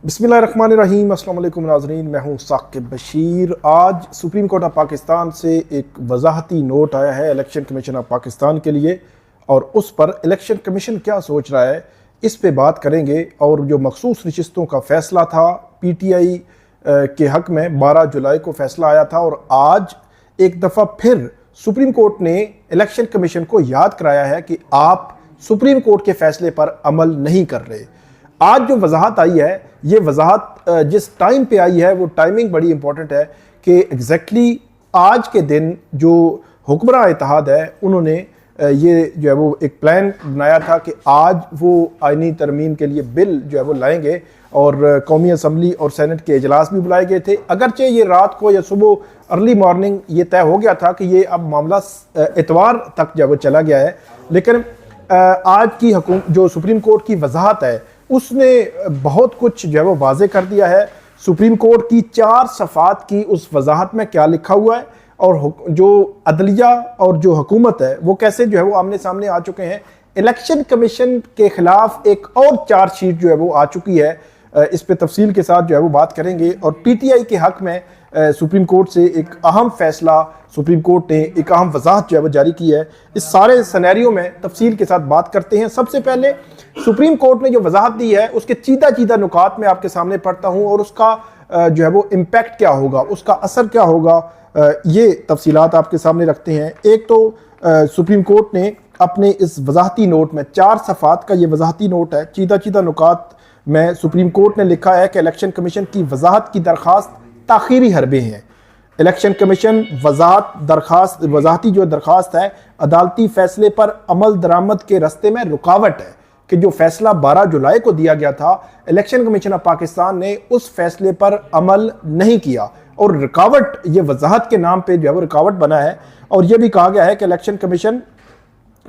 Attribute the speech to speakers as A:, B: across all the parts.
A: बिस्मिल्लाहिर्रहमानिर्रहीम। अस्सलाम वालेकुम नाज़रीन, मैं हूँ साकिब बशीर। आज सुप्रीम कोर्ट ऑफ पाकिस्तान से एक वजाहती नोट आया है इलेक्शन कमीशन ऑफ पाकिस्तान के लिए, और उस पर इलेक्शन कमीशन क्या सोच रहा है इस पे बात करेंगे। और जो मखसूस नशिस्तों का फ़ैसला था PTI के हक़ में 12 जुलाई को फ़ैसला आया था, और आज एक दफ़ा फिर सुप्रीम कोर्ट ने इलेक्शन कमीशन को याद कराया है कि आप सुप्रीम कोर्ट के फ़ैसले पर अमल नहीं कर रहे। आज जो वजाहत आई है, ये वजाहत जिस टाइम पे आई है वो टाइमिंग बड़ी इंपॉर्टेंट है कि एग्जैक्टली आज के दिन जो हुक्मरान इत्तेहाद है उन्होंने ये जो है वो एक प्लान बनाया था कि आज वो आईनी तरमीम के लिए बिल जो है वो लाएंगे, और कौमी असम्बली और सेनेट के इजलास भी बुलाए गए थे। अगरचे ये रात को या सुबह अर्ली मॉर्निंग ये तय हो गया था कि ये अब मामला इतवार तक जो है वो चला गया है, लेकिन आज की जो सुप्रीम कोर्ट की वजाहत है उसने बहुत कुछ जो है वो वाजे कर दिया है। सुप्रीम कोर्ट की 4 सफ़ात की उस वजाहत में क्या लिखा हुआ है, और जो अदलिया और जो हुकूमत है वो कैसे जो है वो आमने सामने आ चुके हैं। इलेक्शन कमीशन के खिलाफ एक और चार्जशीट जो है वो आ चुकी है, इस पे तफसील के साथ जो है वो बात करेंगे। और PTI के हक़ में सुप्रीम कोर्ट से एक अहम फैसला, सुप्रीम कोर्ट ने एक अहम वजाहत जो है वो जारी की है। इस सारे सिनेरियो में तफसील के साथ बात करते हैं। सबसे पहले सुप्रीम कोर्ट ने जो वजाहत दी है उसके चीदा नुकात में आपके सामने पढ़ता हूँ, और उसका जो है वो इम्पैक्ट क्या होगा, उसका असर क्या होगा, ये तफसीलात आपके सामने रखते हैं। एक तो सुप्रीम कोर्ट ने अपने इस वजाहती नोट में 4 सफ़ात का ये वजाहती नोट है, चीदा नुकात में सुप्रीम कोर्ट ने लिखा है कि इलेक्शन कमीशन की वजाहत की दरख्वास्त ताख़ीरी हरबे हैं। इलेक्शन कमीशन वजाहती जो दरख्वास्त है अदालती फैसले पर अमल दरामद के रस्ते में रुकावट है, कि जो फैसला 12 जुलाई को दिया गया था इलेक्शन कमीशन ऑफ पाकिस्तान ने उस फैसले पर अमल नहीं किया, और रुकावट ये वजाहत के नाम पे जो है वो रुकावट बना है। और ये भी कहा गया है कि इलेक्शन कमीशन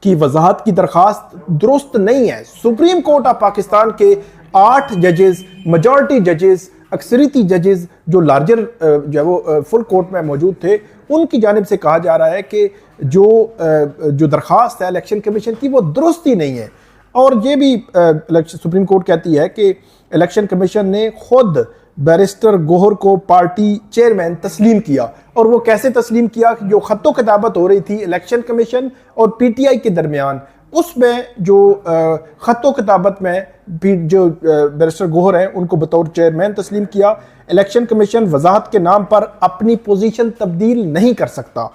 A: की वजाहत की दरख्वास्त दुरुस्त नहीं है। सुप्रीम कोर्ट ऑफ पाकिस्तान के 8 जजेस, मेजॉरिटी जजेस, अक्सरियती जजेस जो लार्जर जो है वो फुल कोर्ट में मौजूद थे, उनकी जानिब से कहा जा रहा है कि जो दरख्वास्त है इलेक्शन कमीशन की वो दुरुस्त ही नहीं है। और ये भी सुप्रीम कोर्ट कहती है कि इलेक्शन कमीशन ने खुद बैरिस्टर गोहर को पार्टी चेयरमैन तस्लीम किया, और वो कैसे तस्लीम किया कि जो खत्तो किताबत हो रही थी इलेक्शन कमीशन और PTI के दरमियान, उसमें जो खत्तो किताबत में जो बैरिस्टर गोहर हैं उनको बतौर चेयरमैन तस्लीम किया। इलेक्शन कमीशन वजाहत के नाम पर अपनी पोजीशन तब्दील नहीं कर सकता।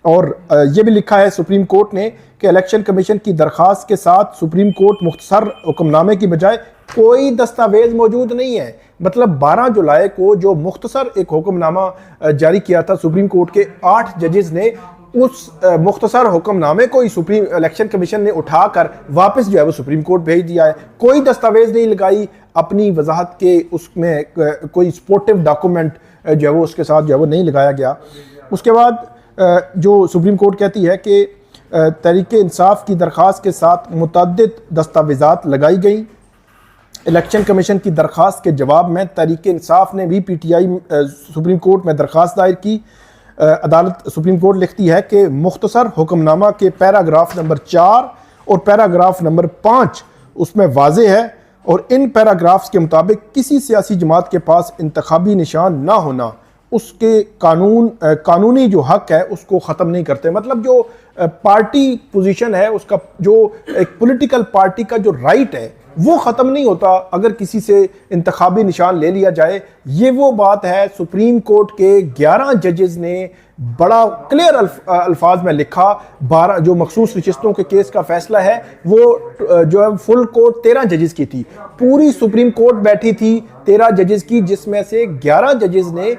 A: और ये भी लिखा है सुप्रीम कोर्ट ने कि इलेक्शन कमीशन की दरख्वास्त के साथ सुप्रीम कोर्ट मुख्तसर हुक्मनामे की बजाय कोई दस्तावेज मौजूद नहीं है। मतलब 12 जुलाई को जो मुख्तसर एक हुक्मनामा जारी किया था सुप्रीम कोर्ट के 8 जजेस ने, उस मुख्तसर हुक्मनामे को ही सुप्रीम इलेक्शन कमीशन ने उठाकर वापस जो है वो सुप्रीम कोर्ट भेज दिया है। कोई दस्तावेज नहीं लगाई अपनी वजाहत के, उसमें कोई सपोर्टिव डॉक्यूमेंट जो है वो उसके साथ जो है वो नहीं लगाया गया। उसके बाद जो सुप्रीम कोर्ट कहती है कि तहरीक इंसाफ की दरख्वास्त के साथ मुतअद्दिद दस्तावेज़ात लगाई गई। इलेक्शन कमीशन की दरख्वास्त के जवाब में तहरीक इंसाफ ने भी PTI सुप्रीम कोर्ट में दरख्वास्त दायर की। अदालत सुप्रीम कोर्ट लिखती है कि मुख्तसर हुक्मनामा के पैराग्राफ नंबर 4 और पैराग्राफ नंबर 5 उसमें वाज़े है, और इन पैराग्राफ्स के मुताबिक किसी सियासी जमात के पास इंतखाबी निशान ना होना उसके कानूनी जो हक है उसको ख़त्म नहीं करते। मतलब जो पार्टी पोजीशन है, उसका जो एक पॉलिटिकल पार्टी का जो राइट है वो ख़त्म नहीं होता अगर किसी से इंतखाबी निशान ले लिया जाए। ये वो बात है सुप्रीम कोर्ट के 11 जजेस ने बड़ा क्लियर अल्फाज में लिखा। 12 जो मखसूस नशिस्तों के केस का फैसला है वो जो है फुल कोर्ट 13 जजेस की थी, पूरी सुप्रीम कोर्ट बैठी थी 13 जजेस की, जिसमें से 11 जजेस ने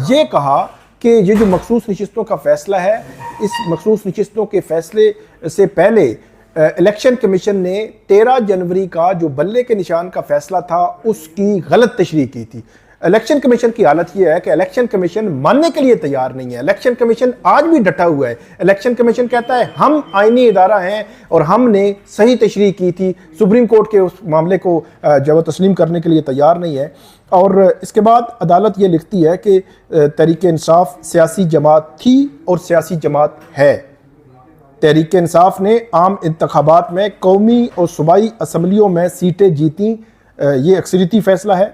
A: ये कहा कि ये जो मखसूस नशिस्तों का फैसला है, इस मखसूस नशिस्तों के फैसले से पहले इलेक्शन कमीशन ने 13 जनवरी का जो बल्ले के निशान का फैसला था उसकी गलत तशरीह की थी। इलेक्शन कमीशन की हालत यह है कि इलेक्शन कमीशन मानने के लिए तैयार नहीं है। इलेक्शन कमीशन आज भी डटा हुआ है। इलेक्शन कमीशन कहता है हम आईनी इदारा हैं और हमने सही तशरीह की थी। सुप्रीम कोर्ट के उस मामले को जब वो तस्लीम करने के लिए तैयार नहीं है। और इसके बाद अदालत ये लिखती है कि तहरीक इंसाफ सियासी जमात थी और सियासी जमात है। तहरीक इंसाफ ने आम इंतखाबात में कौमी और सूबाई असम्बलियों में सीटें जीती, ये अक्सरियती फैसला है।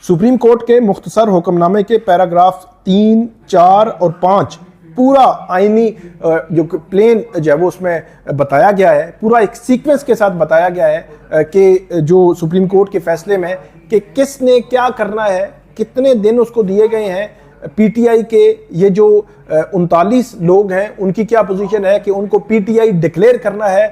A: सुप्रीम कोर्ट के मुख्तसर हुक्मनामे के पैराग्राफ 3, 4 और 5 पूरा आईनी जो प्लेन जो है वो उसमें बताया गया है, पूरा एक सीक्वेंस के साथ बताया गया है कि जो सुप्रीम कोर्ट के फैसले में कि किसने क्या करना है, कितने दिन उसको दिए गए हैं, पीटीआई के ये जो 39 लोग हैं उनकी क्या पोजीशन है कि उनको पीटीआई डिक्लेयर करना है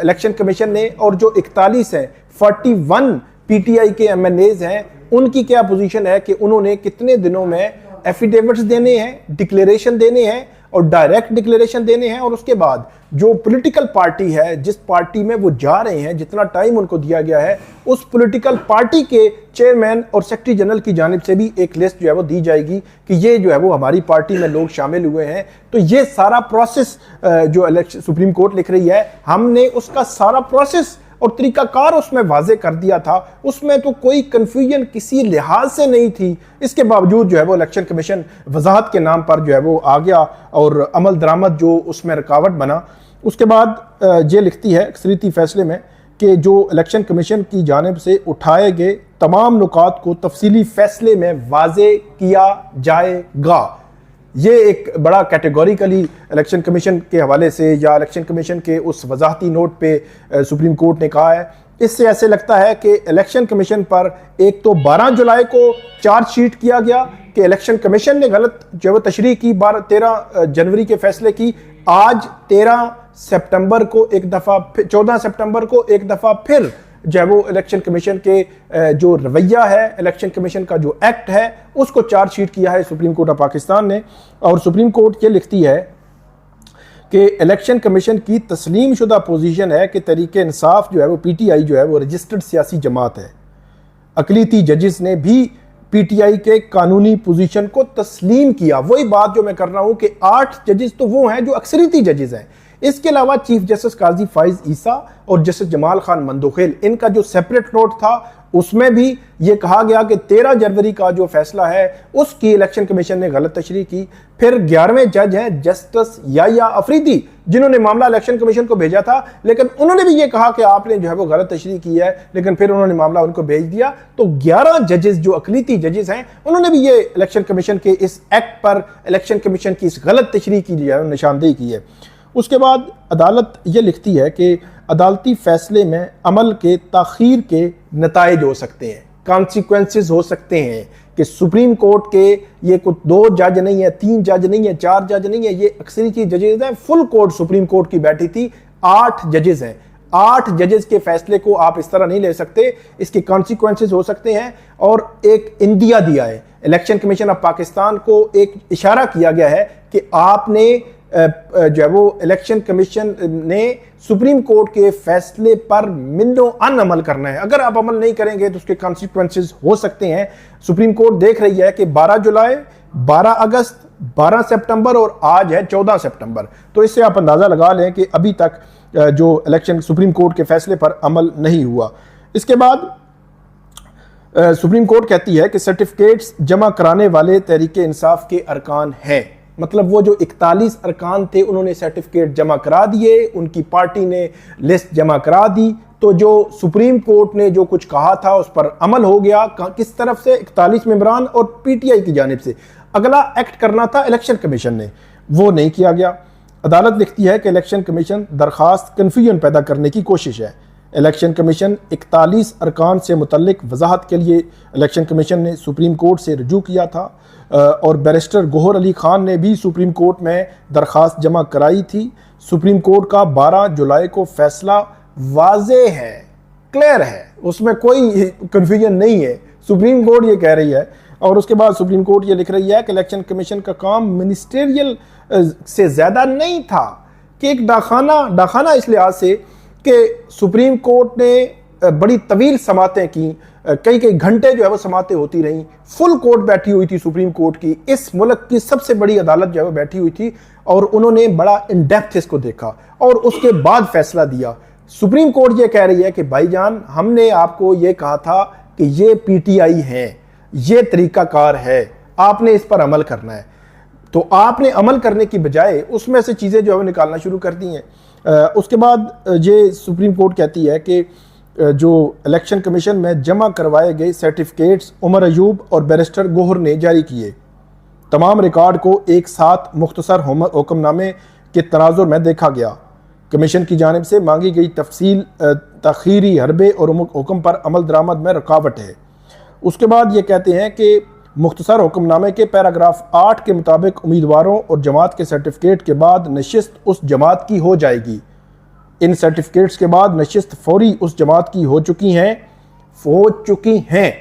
A: इलेक्शन कमीशन ने, और जो 41 हैं 41 पीटीआई के एमएनएज हैं उनकी क्या पोजीशन है कि उन्होंने कितने दिनों में एफिडेविट्स देने हैं, डिक्लेरेशन देने हैं और डायरेक्ट डिक्लेरेशन देने हैं, और उसके बाद जो पॉलिटिकल पार्टी है जिस पार्टी में वो जा रहे हैं, जितना टाइम उनको दिया गया है, उस पॉलिटिकल पार्टी के चेयरमैन और सेक्रेटरी जनरल की जानिब से भी एक लिस्ट जो है वो दी जाएगी कि ये जो है वो हमारी पार्टी में लोग शामिल हुए हैं। तो ये सारा प्रोसेस जो इलेक्शन सुप्रीम कोर्ट लिख रही है, हमने उसका सारा प्रोसेस और तरीकाकार उसमें वाजे कर दिया था, उसमें तो कोई कंफ्यूजन किसी लिहाज से नहीं थी। इसके बावजूद जो है वो इलेक्शन कमीशन वजाहत के नाम पर जो है वो आ गया और अमल दरामद जो उसमें रुकावट बना। उसके बाद ये लिखती है अक्सरियती फैसले में कि जो इलेक्शन कमीशन की जानिब से उठाए गए तमाम नुकात को तफसीली फैसले में वाजे किया जाएगा। ये एक बड़ा कैटेगोरिकली इलेक्शन कमीशन के हवाले से या इलेक्शन कमीशन के उस वजाहती नोट पे सुप्रीम कोर्ट ने कहा है। इससे ऐसे लगता है कि इलेक्शन कमीशन पर एक तो 12 जुलाई को चार्जशीट किया गया कि इलेक्शन कमीशन ने गलत जो तशरीह की 13 जनवरी के फैसले की, आज 13 सितंबर को एक दफ़ा, 14 सितंबर को एक दफ़ा फिर जो है वो इलेक्शन कमीशन के जो रवैया है, इलेक्शन कमीशन का जो एक्ट है, उसको चार्जशीट किया है सुप्रीम कोर्ट ऑफ पाकिस्तान ने। और सुप्रीम कोर्ट ये लिखती है कि इलेक्शन कमीशन की तस्लीम शुदा पोजीशन है कि तरीके इंसाफ जो है वो पीटीआई जो है वो रजिस्टर्ड सियासी जमात है। अकलीती जजेस ने भी पीटीआई के कानूनी पोजीशन को तस्लीम किया। वही बात जो मैं कर रहा हूं कि 8 जजेस तो वो हैं जो अक्सरियती जजेस हैं। इसके अलावा चीफ जस्टिस काजी फाइज ईसा और जस्टिस जमाल खान मंदोखेल, इनका जो सेपरेट नोट था उसमें भी ये कहा गया कि 13 जनवरी का जो फैसला है उसकी इलेक्शन कमीशन ने गलत तशरीह की। फिर 11वें जज हैं जस्टिस याया अफरीदी, जिन्होंने मामला इलेक्शन कमीशन को भेजा था, लेकिन उन्होंने भी ये कहा कि आपने जो है वो गलत तशरीह की है, लेकिन फिर उन्होंने मामला उनको भेज दिया। तो 11 जजेस जो अकलीती जजेस हैं उन्होंने भी ये इलेक्शन कमीशन के इस एक्ट पर, इलेक्शन कमीशन की इस गलत तशरीह की निशानदेही की है। उसके बाद अदालत ये लिखती है कि अदालती फैसले में अमल के ताखीर के नताइज हो सकते हैं, कॉन्सिक्वेंसेस हो सकते हैं कि सुप्रीम कोर्ट के ये कुछ 2 जज नहीं है, 3 जज नहीं है, 4 जज नहीं है, ये अक्सरियती जजेस हैं। फुल कोर्ट सुप्रीम कोर्ट की बैठी थी, 8 जजेस हैं। 8 जजेस के फैसले को आप इस तरह नहीं ले सकते, इसके कॉन्सिक्वेंसेस हो सकते हैं। और एक इंदिया दिया है इलेक्शन कमीशन ऑफ पाकिस्तान को, एक इशारा किया गया है कि आपने जो है वो इलेक्शन कमीशन ने सुप्रीम कोर्ट के फैसले पर मिन्नो अन अमल करना है। अगर आप अमल नहीं करेंगे तो उसके कॉन्सिक्वेंसेस हो सकते हैं। सुप्रीम कोर्ट देख रही है कि 12 जुलाई, 12 अगस्त, 12 सितंबर और आज है 14 सितंबर। तो इससे आप अंदाजा लगा लें कि अभी तक जो इलेक्शन सुप्रीम कोर्ट के फैसले पर अमल नहीं हुआ। इसके बाद सुप्रीम कोर्ट कहती है कि सर्टिफिकेट्स जमा कराने वाले तहरीके इंसाफ के अरकान हैं। मतलब वो जो 41 अरकान थे उन्होंने सर्टिफिकेट जमा करा दिए, उनकी पार्टी ने लिस्ट जमा करा दी। तो जो सुप्रीम कोर्ट ने जो कुछ कहा था उस पर अमल हो गया। किस तरफ से? 41 मेंबरान और पीटीआई की जानिब से। अगला एक्ट करना था इलेक्शन कमीशन ने, वो नहीं किया गया। अदालत लिखती है कि इलेक्शन कमीशन दरखास्त कन्फ्यूजन पैदा करने की कोशिश है। इलेक्शन कमीशन 41 अरकान से मुतल्लिक वजाहत के लिए इलेक्शन कमीशन ने सुप्रीम कोर्ट से रजू किया था और बैरिस्टर गोहर अली खान ने भी सुप्रीम कोर्ट में दरख्वास्त जमा कराई थी। सुप्रीम कोर्ट का 12 जुलाई को फैसला वाज़े है, क्लियर है, उसमें कोई कन्फ्यूजन नहीं है। सुप्रीम कोर्ट ये कह रही है। और उसके बाद सुप्रीम कोर्ट ये लिख रही है कि इलेक्शन कमीशन का काम मिनिस्टेरियल से ज़्यादा नहीं था कि एक डाखाना इस लिहाज से कि सुप्रीम कोर्ट ने बड़ी तवील समातें की, कई घंटे जो है वो समातें होती रहीं। फुल कोर्ट बैठी हुई थी सुप्रीम कोर्ट की, इस मुल्क की सबसे बड़ी अदालत जो है वो बैठी हुई थी और उन्होंने बड़ा इन डेप्थ इसको देखा और उसके बाद फैसला दिया। सुप्रीम कोर्ट ये कह रही है कि भाईजान, हमने आपको ये कहा था कि ये पीटीआई है, ये तरीकाकार है, आपने इस पर अमल करना है। तो आपने अमल करने की बजाय उसमें से चीज़ें जो है वो निकालना शुरू कर दी हैं। उसके बाद ये सुप्रीम कोर्ट कहती है कि जो इलेक्शन कमीशन में जमा करवाए गए सर्टिफिकेट्स उमर अयूब और बैरिस्टर गोहर ने जारी किए। तमाम रिकॉर्ड को एक साथ मुख्तसर हुक्मनामे के तनाजुर में देखा गया। कमीशन की जानिब से मांगी गई तफसील तखीरी हरबे और हुक्म पर अमल दरामद में रुकावट है। उसके बाद ये कहते हैं कि मुख्तसर हुक्मनामे के पैराग्राफ 8 के मुताबिक उम्मीदवारों और जमात के सर्टिफिकेट के बाद नशिस्त उस जमात की हो जाएगी। इन सर्टिफिकेट्स के बाद नशिस्त फौरी उस जमात की हो चुकी हैं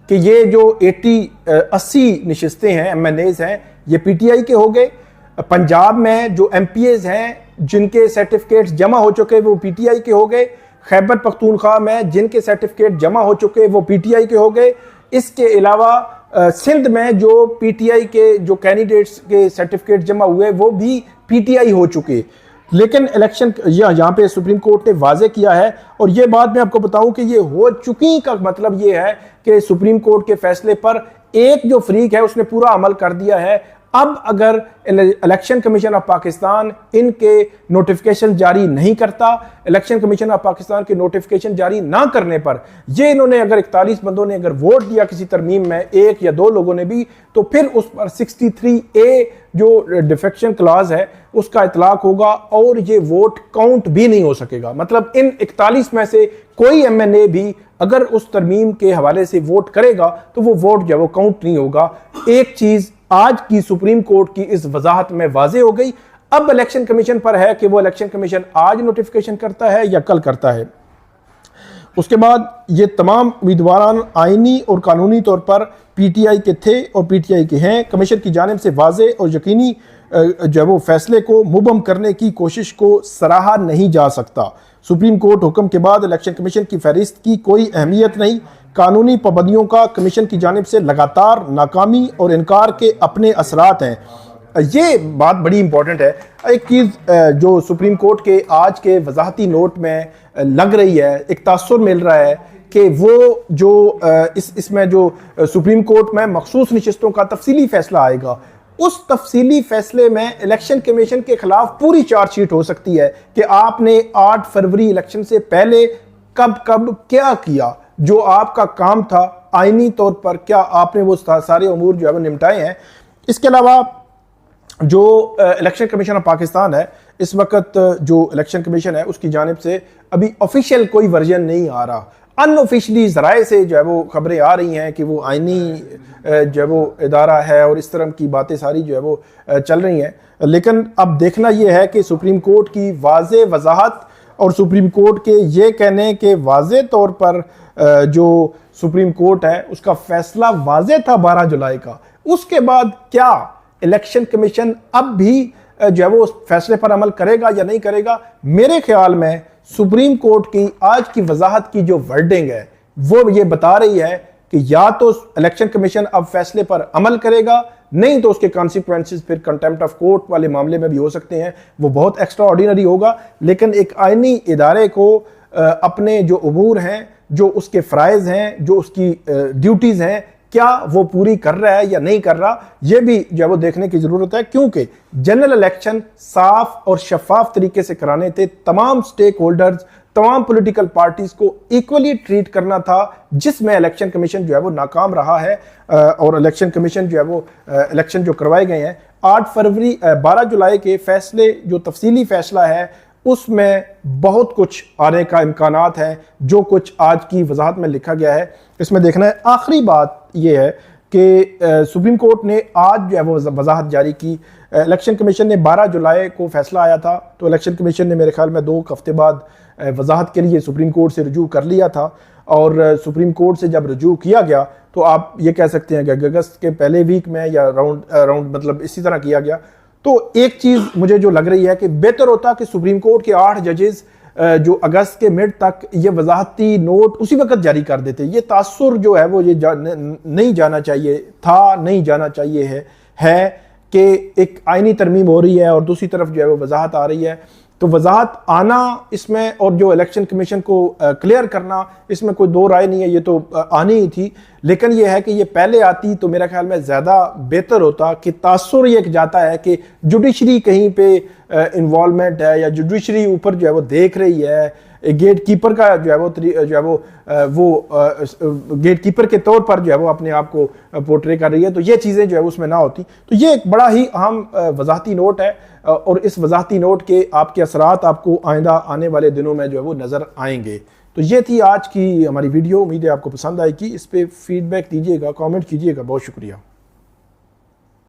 A: कि ये जो 80 नशिस्तें हैं MNAs हैं ये PTI के हो गए। पंजाब में जो MPAs हैं जिनके सर्टिफिकेट्स जमा हो चुके वो PTI के हो गए। खैबर पख्तूनख्वा में जिनके सर्टिफिकेट जमा हो चुके वो PTI के हो गए। इसके अलावा सिंध में जो PTI के जो कैंडिडेट्स के सर्टिफिकेट जमा हुए वो भी PTI हो चुके। लेकिन इलेक्शन यहाँ पे सुप्रीम कोर्ट ने वाजे किया है, और ये बात मैं आपको बताऊं कि ये हो चुकी का मतलब ये है कि सुप्रीम कोर्ट के फैसले पर एक जो फरीक है उसने पूरा अमल कर दिया है। अब अगर इलेक्शन कमीशन ऑफ पाकिस्तान इनके नोटिफिकेशन जारी नहीं करता, इलेक्शन कमीशन ऑफ पाकिस्तान के नोटिफिकेशन जारी ना करने पर ये इन्होंने अगर 41 बंदों ने अगर वोट दिया किसी तरमीम में, एक या दो लोगों ने भी, तो फिर उस पर 63A जो डिफेक्शन क्लाज है उसका इतलाक होगा और ये वोट काउंट भी नहीं हो सकेगा। मतलब इन 41 में से कोई MNA भी अगर उस तरमीम के हवाले से वोट करेगा तो वो वोट जो वो काउंट नहीं होगा। एक चीज आज की सुप्रीम कोर्ट की इस वजाहत में वाजे हो गई। अब इलेक्शन कमीशन पर है कि वो इलेक्शन कमीशन आज नोटिफिकेशन करता है या कल करता है। उसके बाद ये तमाम उम्मीदवार आईनी और कानूनी तौर पर PTI के थे और PTI के हैं। कमीशन की जानिब से वाजे और यकीनी जो वो फैसले को मुबम करने की कोशिश को सराहा नहीं जा सकता। सुप्रीम कोर्ट हुक्म के बाद इलेक्शन कमीशन की फहरिस्त की कोई अहमियत नहीं। कानूनी पाबंदियों का कमीशन की जानिब से लगातार नाकामी और इनकार के अपने असरात हैं। ये बात बड़ी इंपॉर्टेंट है। एक चीज़ जो सुप्रीम कोर्ट के आज के वजाहती नोट में लग रही है, एक तासुर मिल रहा है कि वो जो इसमें जो सुप्रीम कोर्ट में मखसूस नशिस्तों का तफसीली फैसला आएगा, उस तफसीली फैसले में इलेक्शन कमीशन के खिलाफ पूरी चार्जशीट हो सकती है कि आपने 8 फरवरी इलेक्शन से पहले कब कब क्या किया, जो आपका काम था आईनी तौर पर क्या आपने वो सारे अमूर जो है वो निपटाए हैं। इसके अलावा जो इलेक्शन कमीशन ऑफ पाकिस्तान है, इस वक्त जो इलेक्शन कमीशन है उसकी जानिब से अभी ऑफिशियल कोई वर्जन नहीं आ रहा। अनऑफिशियली ज़राए से जो है वो खबरें आ रही हैं कि वो आईनी जो है वो इदारा है और इस तरह की बातें सारी जो है वो चल रही हैं। लेकिन अब देखना यह है कि सुप्रीम कोर्ट की वाज़े वजाहत और सुप्रीम कोर्ट के ये कहने के वाज़े तौर पर जो सुप्रीम कोर्ट है उसका फैसला वाज़े था 12 जुलाई का, उसके बाद क्या इलेक्शन कमीशन अब भी जो है वो उस फैसले पर अमल करेगा या नहीं करेगा। मेरे ख्याल में सुप्रीम कोर्ट की आज की वजाहत की जो वर्डिंग है वो ये बता रही है कि या तो इलेक्शन कमीशन अब फैसले पर अमल करेगा, नहीं तो उसके कॉन्सिक्वेंसेस फिर कंटेम्प्ट ऑफ कोर्ट वाले मामले में भी हो सकते हैं। वो बहुत एक्स्ट्रा ऑर्डिनरी होगा। लेकिन एक आईनी इदारे को अपने जो उमूर हैं, जो उसके फ़राइज़ हैं, जो उसकी ड्यूटीज़ हैं, क्या वो पूरी कर रहा है या नहीं कर रहा, ये भी जो है वो देखने की ज़रूरत है। क्योंकि जनरल इलेक्शन साफ और शफाफ तरीके से कराने थे, तमाम स्टेक होल्डर्स, तमाम पॉलिटिकल पार्टीज को इक्वली ट्रीट करना था, जिसमें इलेक्शन कमीशन जो है वो नाकाम रहा है। और इलेक्शन कमीशन जो है वो इलेक्शन जो करवाए गए हैं 8 फरवरी 12 जुलाई के फैसले, जो तफसीली फैसला है उसमें बहुत कुछ आने का इम्कानात है। जो कुछ आज की वजाहत में लिखा गया है इसमें देखना है। आखिरी बात यह है कि सुप्रीम कोर्ट ने आज जो है वो वजाहत जारी की। इलेक्शन कमीशन ने 12 जुलाई को फैसला आया था, तो इलेक्शन कमीशन ने मेरे ख्याल में 2 हफ्ते बाद वजाहत के लिए सुप्रीम कोर्ट से रुजू कर लिया था। और सुप्रीम कोर्ट से जब रुजू किया गया तो आप ये कह सकते हैं कि अगस्त के पहले वीक में या राउंड मतलब इसी तरह किया गया। तो एक चीज़ मुझे जो लग रही है कि बेहतर होता कि सुप्रीम कोर्ट के 8 जजेस जो अगस्त के मिड तक ये वजाहती नोट उसी वक्त जारी कर देते। ये तासुर जो है वो ये नहीं जाना चाहिए था, नहीं जाना चाहिए है कि एक आईनी तरमीम हो रही है और दूसरी तरफ जो है वो वजाहत आ रही है। तो वजाहत आना इसमें और जो इलेक्शन कमीशन को क्लियर करना, इसमें कोई दो राय नहीं है, ये तो आनी ही थी। लेकिन ये है कि ये पहले आती तो मेरा ख्याल में ज़्यादा बेहतर होता कि तासुर ये जाता है कि जुडिशरी कहीं पे इन्वॉल्वमेंट है या जुडिशरी ऊपर जो है वो देख रही है एक गेट कीपर का जो है वो गेट कीपर के तौर पर जो है वो अपने आप को पोर्ट्रे कर रही है, तो ये चीज़ें जो है उसमें ना होती। तो ये एक बड़ा ही अहम वजाहती नोट है और इस वजाहती नोट के आपके असरात आपको आइंदा आने वाले दिनों में जो है वो नज़र आएंगे। तो ये थी आज की हमारी वीडियो, उम्मीद है आपको पसंद आएगी। इस पर फीडबैक दीजिएगा, कमेंट कीजिएगा। बहुत शुक्रिया।